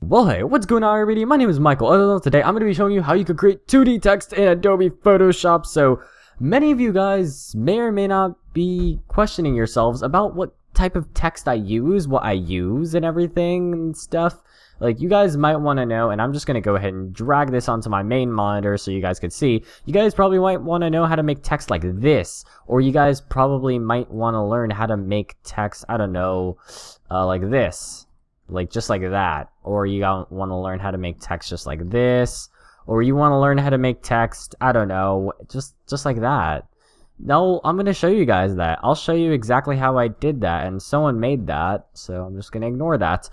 Well, hey, what's going on, everybody? My name is Michael. Today, I'm going to be showing you how you could create 2D text in Adobe Photoshop. So, many of you guys may or may not be questioning yourselves about what type of text I use, what I use, and everything and stuff. Like, you guys might want to know, and I'm just going to go ahead and drag this onto my main monitor so you guys can see. You guys probably might want to know how to make text like this, or you guys probably might want to learn how to make text, I don't know, like this. Like just like that, or you want to learn how to make text just like this, or you want to learn how to make text, I don't know, just like that. No, I'm going to show you guys that. I'll show you exactly how I did that, and someone made that, so I'm just going to ignore that.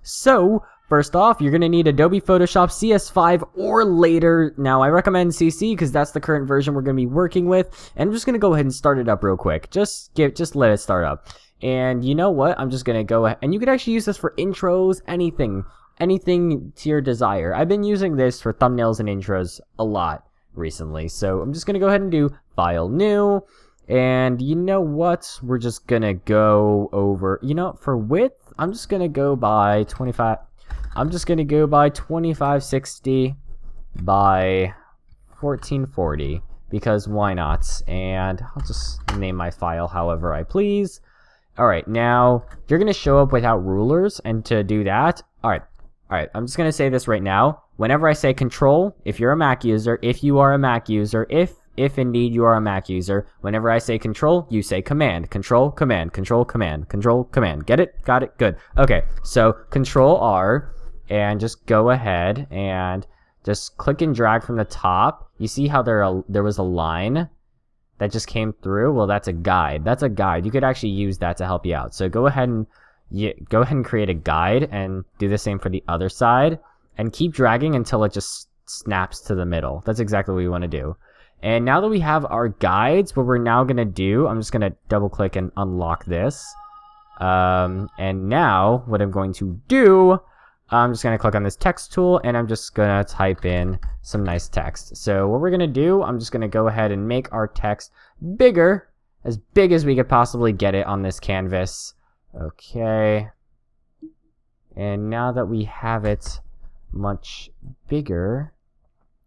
So first off, you're going to need Adobe Photoshop CS5 or later. Now, I recommend CC because that's the current version we're going to be working with, and I'm just going to go ahead and start it up real quick. Just let it start up. And you know what? I'm just going to go ahead. And you could actually use this for intros, anything to your desire. I've been using this for thumbnails and intros a lot recently. So I'm just going to go ahead and do File New. And you know what? We're just going to go over, for width, I'm just going to go by 25. I'm just going to go by 2560 by 1440 because why not? And I'll just name my file however I please. Alright, now, you're going to show up without rulers, and to do that, alright, I'm just going to say this right now. Whenever I say control, if you're a Mac user, if you are a Mac user, if indeed you are a Mac user, whenever I say control, you say command, control, command, control, command, control, command. Get it? Got it? Good. Okay, so control R, and just go ahead and just click and drag from the top. You see how there was a line that just came through? Well, that's a guide. That's a guide. You could actually use that to help you out. So go ahead and create a guide and do the same for the other side and keep dragging until it just snaps to the middle. That's exactly what we want to do. And now that we have our guides, what we're now going to do, I'm just going to double click and unlock this. And now what I'm going to do, I'm just going to click on this text tool and I'm just going to type in some nice text. So what we're going to do, I'm just going to go ahead and make our text bigger, as big as we could possibly get it on this canvas. Okay. And now that we have it much bigger,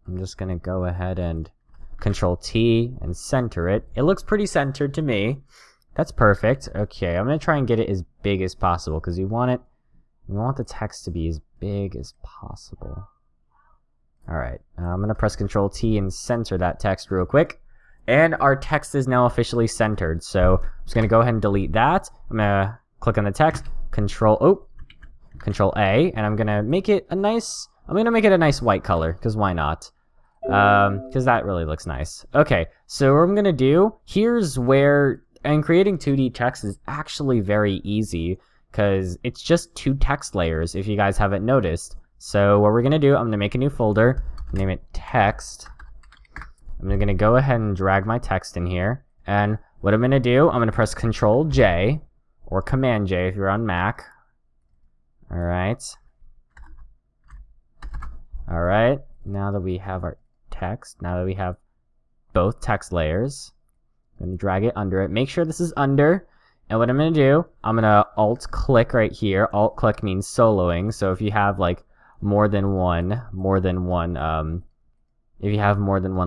I'm just going to go ahead and Control T and center it. It looks pretty centered to me. That's perfect. Okay, I'm going to try and get it as big as possible because we want the text to be as big as possible. Alright, I'm going to press Control T and center that text real quick. And our text is now officially centered. So I'm just going to go ahead and delete that. I'm going to click on the text, Control A, and I'm going to make it a nice white color, because why not? Because that really looks nice. Okay, so what I'm going to do, here's where, and creating 2D text is actually very easy, because it's just 2 text layers, if you guys haven't noticed. So what we're going to do, I'm going to make a new folder, name it text. I'm going to go ahead and drag my text in here. And what I'm going to do, I'm going to press Control J, or Command J if you're on Mac. Alright, now that we have our text, now that we have both text layers, I'm going to drag it under it. Make sure this is under. And what I'm going to do, I'm going to alt-click right here. Alt-click means soloing. So if you have like more than one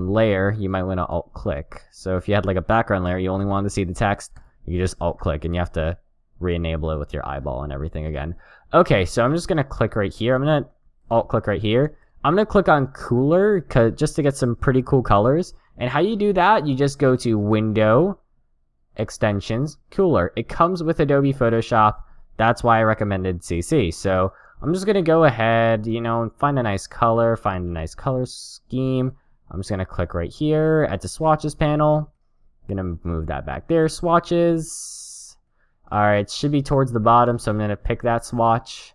layer, you might want to alt-click. So if you had like a background layer, you only wanted to see the text, you just alt-click and you have to re-enable it with your eyeball and everything again. Okay, so I'm just going to click right here. I'm going to alt-click right here. I'm going to click on Cooler just to get some pretty cool colors. And how you do that, you just go to Window, Extensions, Cooler. It comes with Adobe Photoshop. That's why I recommended CC. So I'm just going to go ahead, find a nice color, find a nice color scheme. I'm just going to click right here at the swatches panel. I'm going to move that back there. Swatches. Alright, it should be towards the bottom, so I'm going to pick that swatch.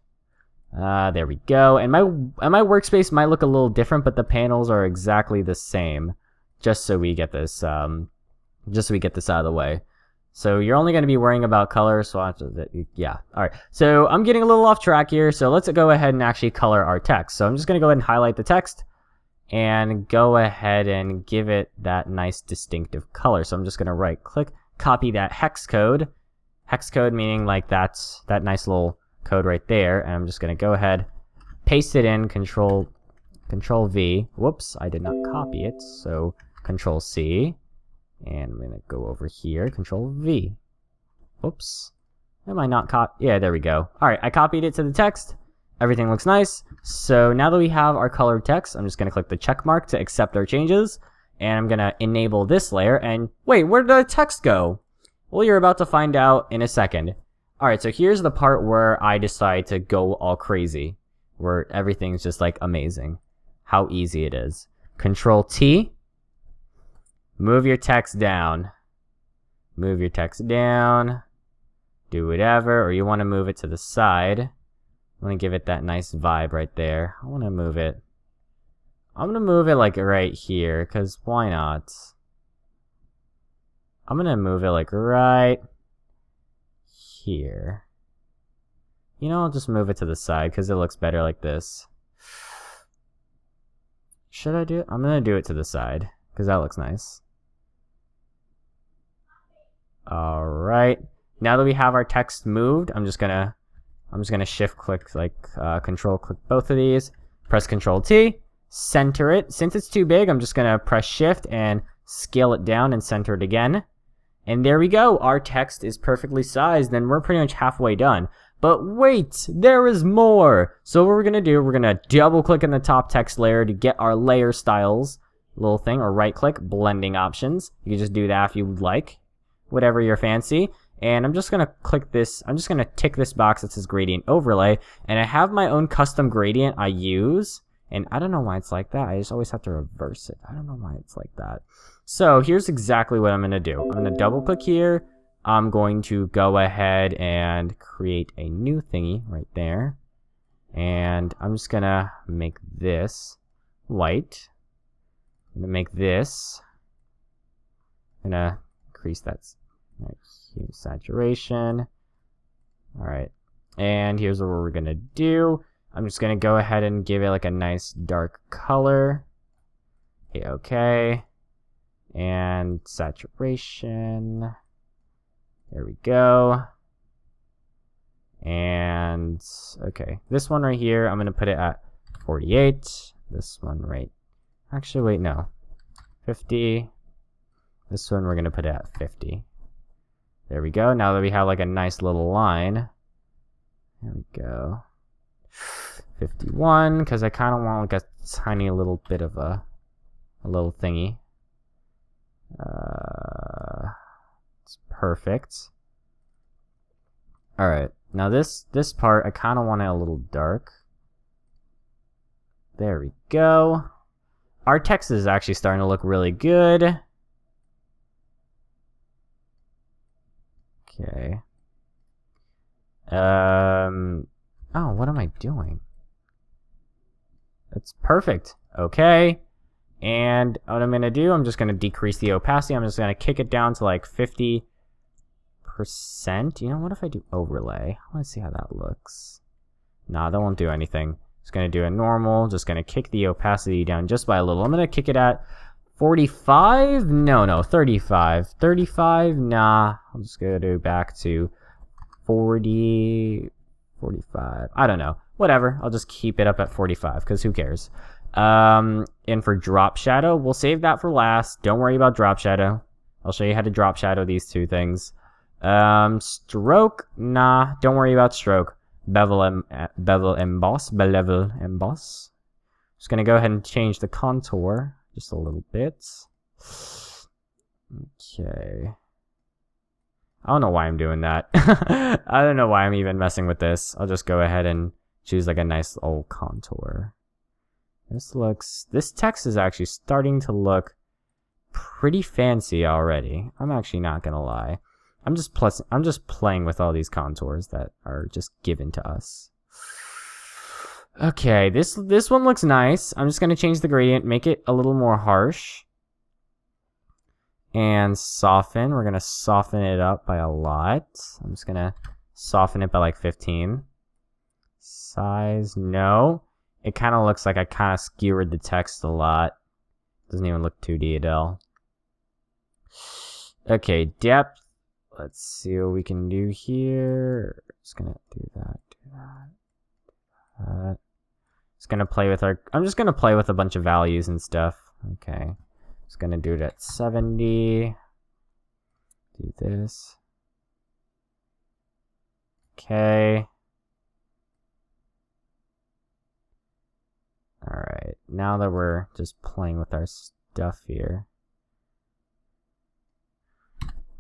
There we go. And my workspace might look a little different, but the panels are exactly the same. Just so we get this out of the way. So you're only going to be worrying about color swatches. Yeah. All right. So I'm getting a little off track here. So let's go ahead and actually color our text. So I'm just going to go ahead and highlight the text and go ahead and give it that nice distinctive color. So I'm just going to right click, copy that hex code. Hex code meaning like that nice little code right there. And I'm just going to go ahead, paste it in, Control V. Whoops, I did not copy it, so Control C. And I'm gonna go over here, Control V. Whoops. Am I not Yeah, there we go. Alright, I copied it to the text. Everything looks nice. So now that we have our colored text, I'm just gonna click the check mark to accept our changes. And I'm gonna enable this layer. And wait, where did the text go? Well, you're about to find out in a second. Alright, so here's the part where I decide to go all crazy. Where everything's just like amazing. How easy it is. Control T. Move your text down. Move your text down. Do whatever, or you want to move it to the side. I want to give it that nice vibe right there. I want to move it. I'm going to move it like right here, because why not? I'm going to move it like right here. You know, I'll just move it to the side, because it looks better like this. Should I do it? I'm going to do it to the side, because that looks nice. Alright. Now that we have our text moved, I'm just gonna shift click, like control click both of these, press Control T, center it. Since it's too big, I'm just gonna press shift and scale it down and center it again. And there we go, our text is perfectly sized and we're pretty much halfway done. But wait, there is more! So what we're gonna do, we're gonna double click in the top text layer to get our layer styles little thing, or right click, blending options. You can just do that if you would like, whatever your fancy. And I'm just going to click this, I'm just going to tick this box that says gradient overlay, and I have my own custom gradient I use, and I don't know why it's like that. I just always have to reverse it. I don't know why it's like that. So here's exactly what I'm going to do. I'm going to double click here. I'm going to go ahead and create a new thingy right there, and I'm just going to make this white. I'm going to make this, I'm going to increase that saturation. Alright, and here's what we're gonna do. I'm just gonna go ahead and give it like a nice dark color. Okay, and saturation. There we go. And okay, this one right here, I'm gonna put it at 48. This one right, actually wait, no, 50. This one we're gonna put it at 50. There we go. Now that we have like a nice little line. There we go. 51, because I kind of want like a tiny little bit of a little thingy. It's perfect. Alright, now this part, I kind of want it a little dark. There we go. Our text is actually starting to look really good. Okay. Oh, what am I doing? That's perfect. Okay. And what I'm going to do, I'm just going to decrease the opacity. I'm just going to kick it down to like 50%. You know, what if I do overlay? I want to see how that looks. Nah, that won't do anything. Just going to do a normal. Just going to kick the opacity down just by a little. I'm going to kick it at 45? No, 35. 35? Nah. I'm just going to go back to 40, 45. I don't know. Whatever. I'll just keep it up at 45 because who cares? And for drop shadow, we'll save that for last. Don't worry about drop shadow. I'll show you how to drop shadow these two things. Stroke? Nah. Don't worry about stroke. Bevel emboss. Just going to go ahead and change the contour. Just a little bit. Okay. I don't know why I'm doing that. I don't know why I'm even messing with this. I'll just go ahead and choose like a nice old contour. This text is actually starting to look pretty fancy already. I'm actually not gonna lie. I'm just playing with all these contours that are just given to us. Okay, this one looks nice. I'm just going to change the gradient, make it a little more harsh. And soften. We're going to soften it up by a lot. I'm just going to soften it by like 15. Size, no. It kind of looks like I kind of skewered the text a lot. Doesn't even look 2D at all. Okay, depth. Let's see what we can do here. Just going to do that. I'm just gonna play with a bunch of values and stuff. Okay. Just gonna do it at 70. Do this. Okay. Alright, now that we're just playing with our stuff here,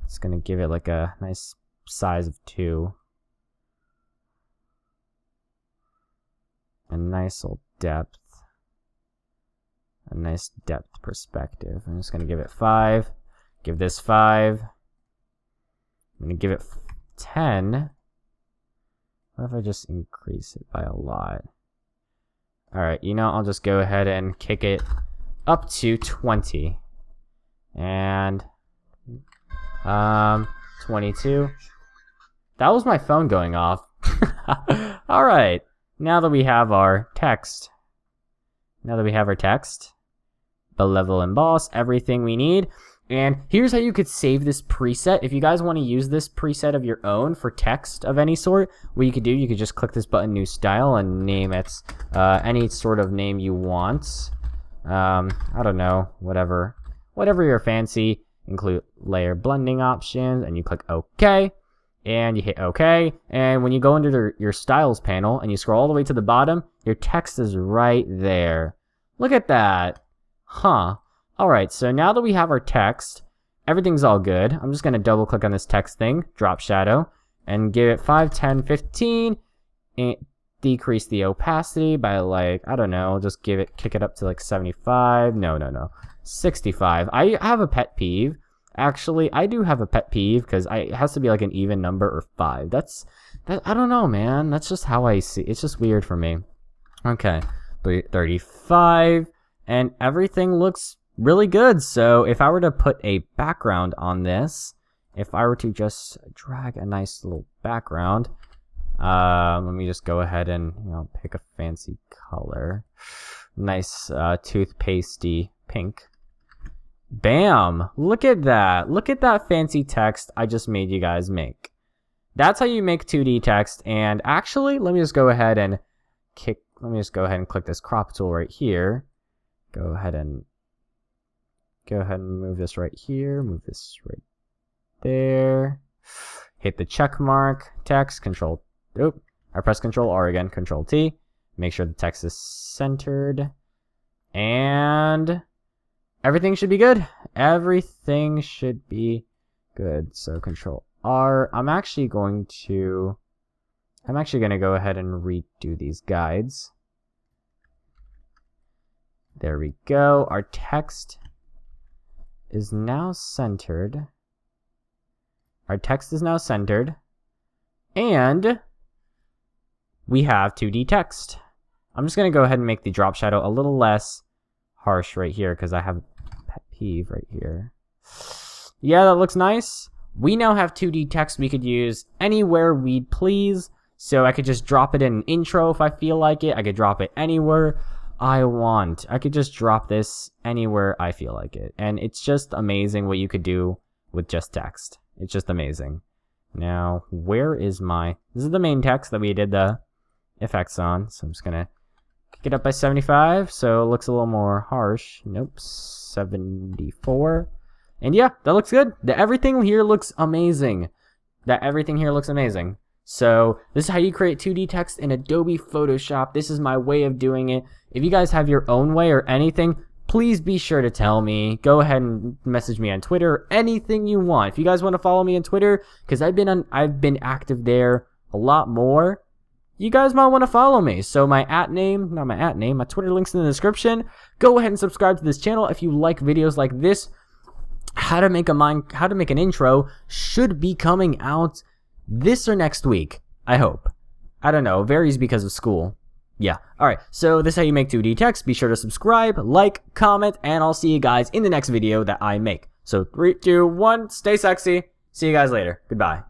it's gonna give it like a nice size of 2. A nice little depth. A nice depth perspective. I'm just gonna give it 5. Give this 5. I'm gonna give it 10. What if I just increase it by a lot? Alright, you know, I'll just go ahead and kick it up to 20. And 22. That was my phone going off. Alright, now that we have our text. Level emboss, everything we need. And here's how you could save this preset. If you guys want to use this preset of your own for text of any sort, what you could do, you could just click this button, new style, and name it any sort of name you want. I don't know, whatever your fancy. Include layer blending options, and you click OK, and you hit OK. And when you go into your styles panel and you scroll all the way to the bottom, your text is right there. Look at that. Huh. Alright, so now that we have our text, everything's all good. I'm just going to double click on this text thing, drop shadow, and give it 5, 10, 15, and decrease the opacity by like, I don't know, just kick it up to like 75. No. 65. I have a pet peeve. Actually, I do have a pet peeve because it has to be like an even number or 5. I don't know, man. That's just how I see. It's just weird for me. Okay, 35, and everything looks really good. So if I were to put a background on this, if I were to just drag a nice little background, let me just go ahead and pick a fancy color, nice toothpastey pink. Bam! Look at that fancy text I just made you guys make. That's how you make 2D text. And actually, let me just go ahead and click this crop tool right here. Go ahead and move this right here, move this right there. Hit the check mark, text, I press Control R again, Control T. Make sure the text is centered. And everything should be good. Everything should be good. So Control R. I'm actually going to go ahead and redo these guides. There we go. Our text is now centered. And we have 2D text. I'm just going to go ahead and make the drop shadow a little less harsh right here because I have a pet peeve right here. Yeah, that looks nice. We now have 2D text we could use anywhere we'd please. So I could just drop it in an intro if I feel like it. I could drop it anywhere I want. I could just drop this anywhere I feel like it. And it's just amazing what you could do with just text. It's just amazing. Now, where is this is the main text that we did the effects on. So I'm just going to kick it up by 75 so it looks a little more harsh. Nope, 74. And yeah, that looks good. Everything here looks amazing. So this is how you create 2D text in Adobe Photoshop. This is my way of doing it. If you guys have your own way or anything, please be sure to tell me. Go ahead and message me on Twitter, anything you want. If you guys want to follow me on Twitter, because I've been active there a lot more, you guys might want to follow me. So my Twitter link's in the description. Go ahead and subscribe to this channel if you like videos like this. How to make an intro should be coming out this or next week, I hope. I don't know, it varies because of school. Yeah, alright, so this is how you make 2D text. Be sure to subscribe, like, comment, and I'll see you guys in the next video that I make. So 3, 2, 1, stay sexy. See you guys later. Goodbye.